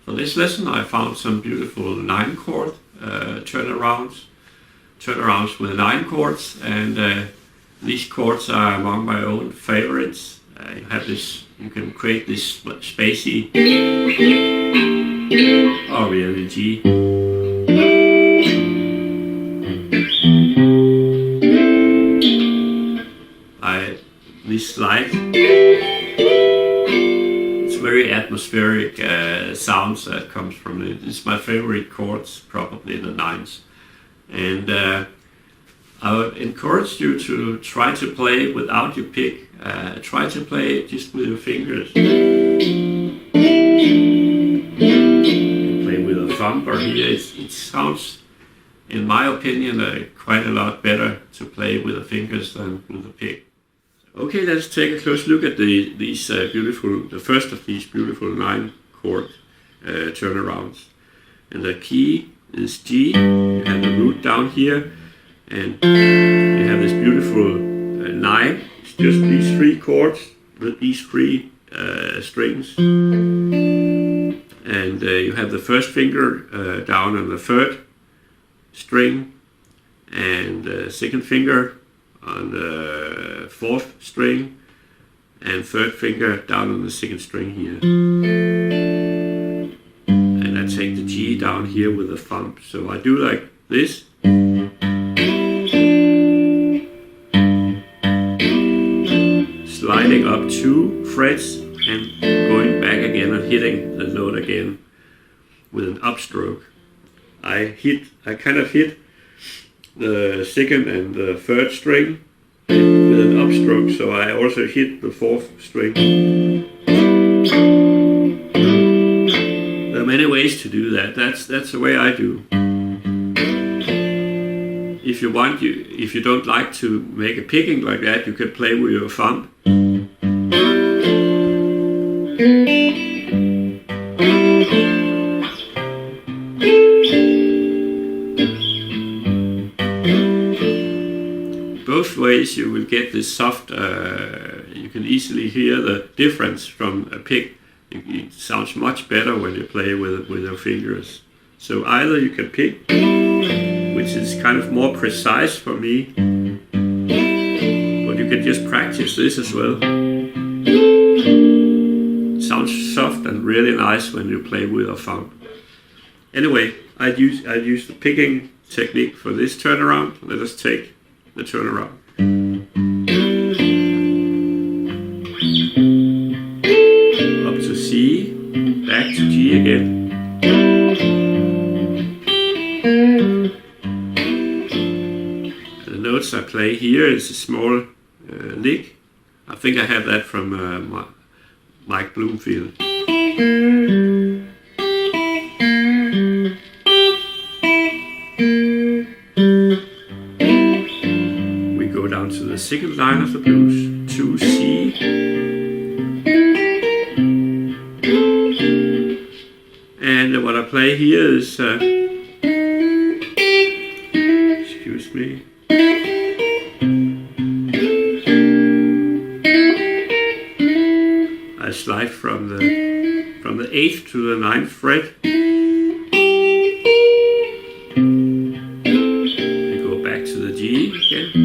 For this lesson I found some beautiful 9-chord turnarounds with 9 chords, and these chords are among my own favorites. You can create this spacy or really G. This slide, it's very atmospheric sounds that comes from it. It's my favorite chords, probably the 9s. And I would encourage you to try to play without your pick. Try to play just with your fingers. You can play with a thumb or here. It sounds, in my opinion, quite a lot better to play with the fingers than with the pick. Okay, let's take a close look at the first of these beautiful 9-chord turnarounds. And the key is G, you have the root down here, and you have this beautiful 9. It's just these 3 chords with these 3 strings. And you have the first finger down on the 3rd string, and the second finger on the 4th string, and 3rd finger down on the 2nd string here. And I take the G down here with a thumb. So I do like this. Sliding up 2 frets and going back again and hitting the note again with an upstroke. I kind of hit the 2nd and the 3rd string with an upstroke, so I also hit the 4th string. There are many ways to do that. That's the way I do. If you want, if you don't like to make a picking like that, you can play with your thumb. Both ways you will get this soft, you can easily hear the difference from a pick. It sounds much better when you play with your fingers. So either you can pick, which is kind of more precise for me, but you can just practice this as well. It sounds soft and really nice when you play with a thumb. Anyway, I'd use the picking technique for this turnaround. Let us take the turnaround. Up to C, back to G again. The notes I play here is a small lick. I think I have that from Mike Bloomfield. Down to the 2nd line of the blues, to C, and what I play here is, excuse me, I slide from the 8th to the 9th fret. I go back to the G again.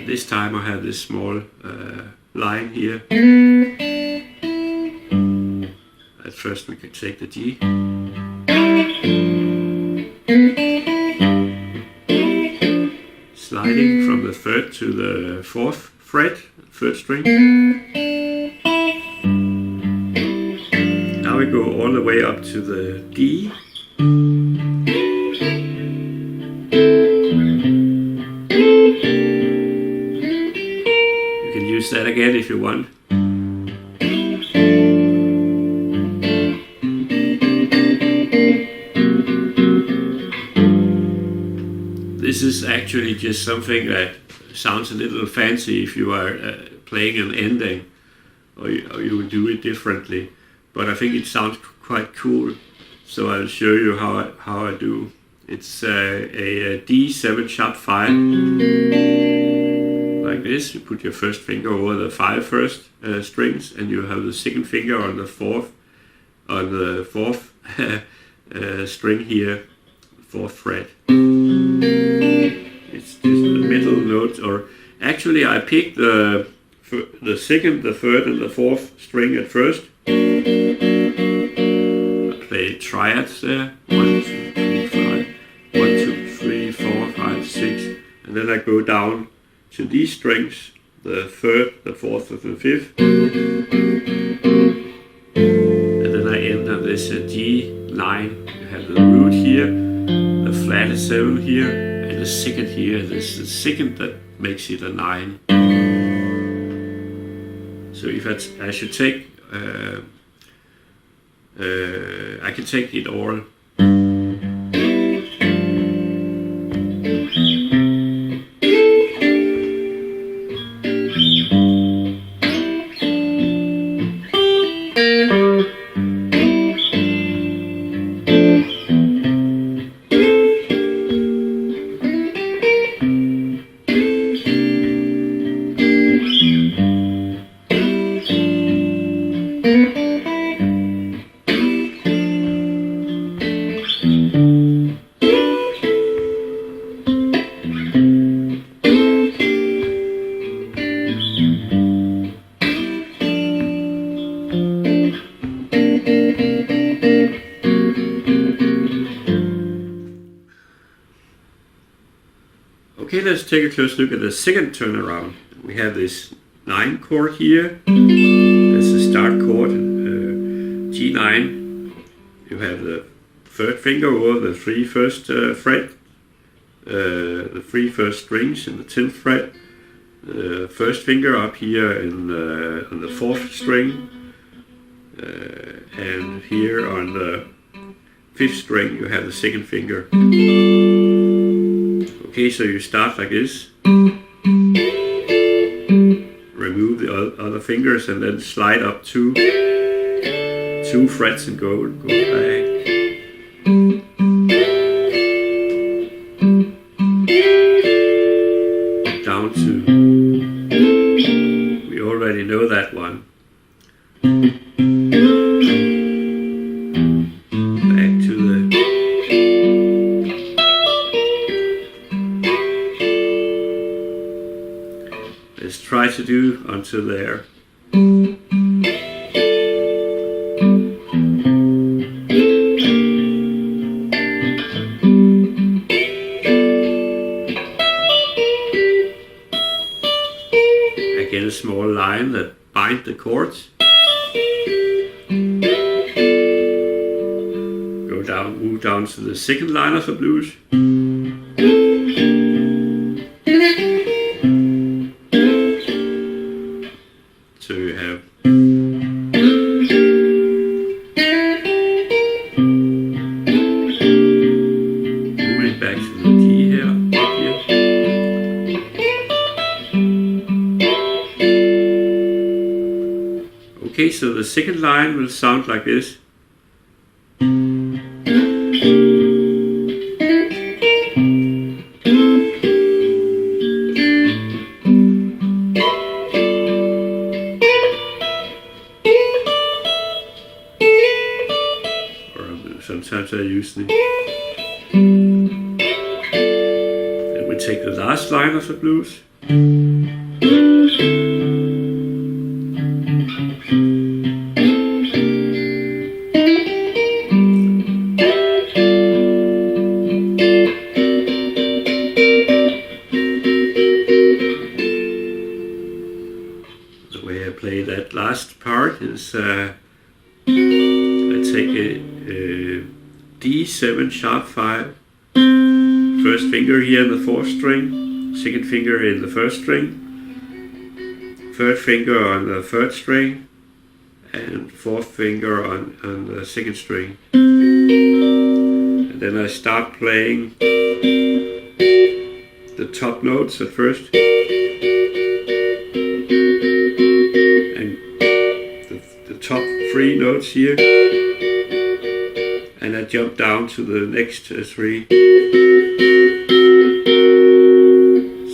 This time I have this small line here. At first we can take the G. Sliding from the 3rd to the 4th fret, 3rd string. Now we go all the way up to the D. Use that again if you want. This is actually just something that sounds a little fancy if you are playing an ending, or you would do it differently. But I think it sounds quite cool, so I'll show you how I do. It's a D7 sharp 5, like like this. You put your first finger over the 5 first strings, and you have the second finger on the fourth string here, 4th fret. It's just the middle notes, or actually I picked the second, the third, and the 4th string at first. I play triads there. 1, 2, 3, 5. 1, 2, 3, 4, 5, 6. And then I go down to these strings, the 3rd, the 4th, and the 5th. And then I end on this G9. You have the root here, the flat 7 here, and the second here. This is the second that makes it a 9. So if I should take, I can take it all. Okay, let's take a close look at the second turnaround. We have this 9 chord here. That's the start chord, G9. You have the 3rd finger over the 3 first fret, the 3 first strings in the 10th fret, the 1st finger up here on the 4th string, and here on the 5th string you have the 2nd finger. Okay, so you start like this, remove the other fingers, and then slide up 2 frets and go back. Down to, we already know that one. Back to the, let's try to do until there. Again, a small line that binds the chords. Go down, move down to the 2nd line of the blues. So you have moving back to the key here, up here. Okay, so the 2nd line will sound like this. Sometimes I use the, and we take the last line of the blues. The way I play that last part is I take a D7 sharp 5, 1st finger here in the 4th string, 2nd finger in the 1st string, 3rd finger on the 3rd string, and 4th finger on the 2nd string. And then I start playing the top notes at first, and the top 3 notes here. And I jump down to the next 3.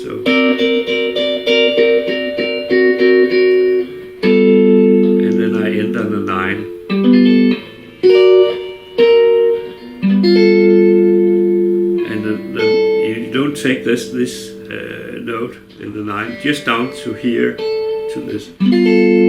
So take this note in the 9 just down to here, to this.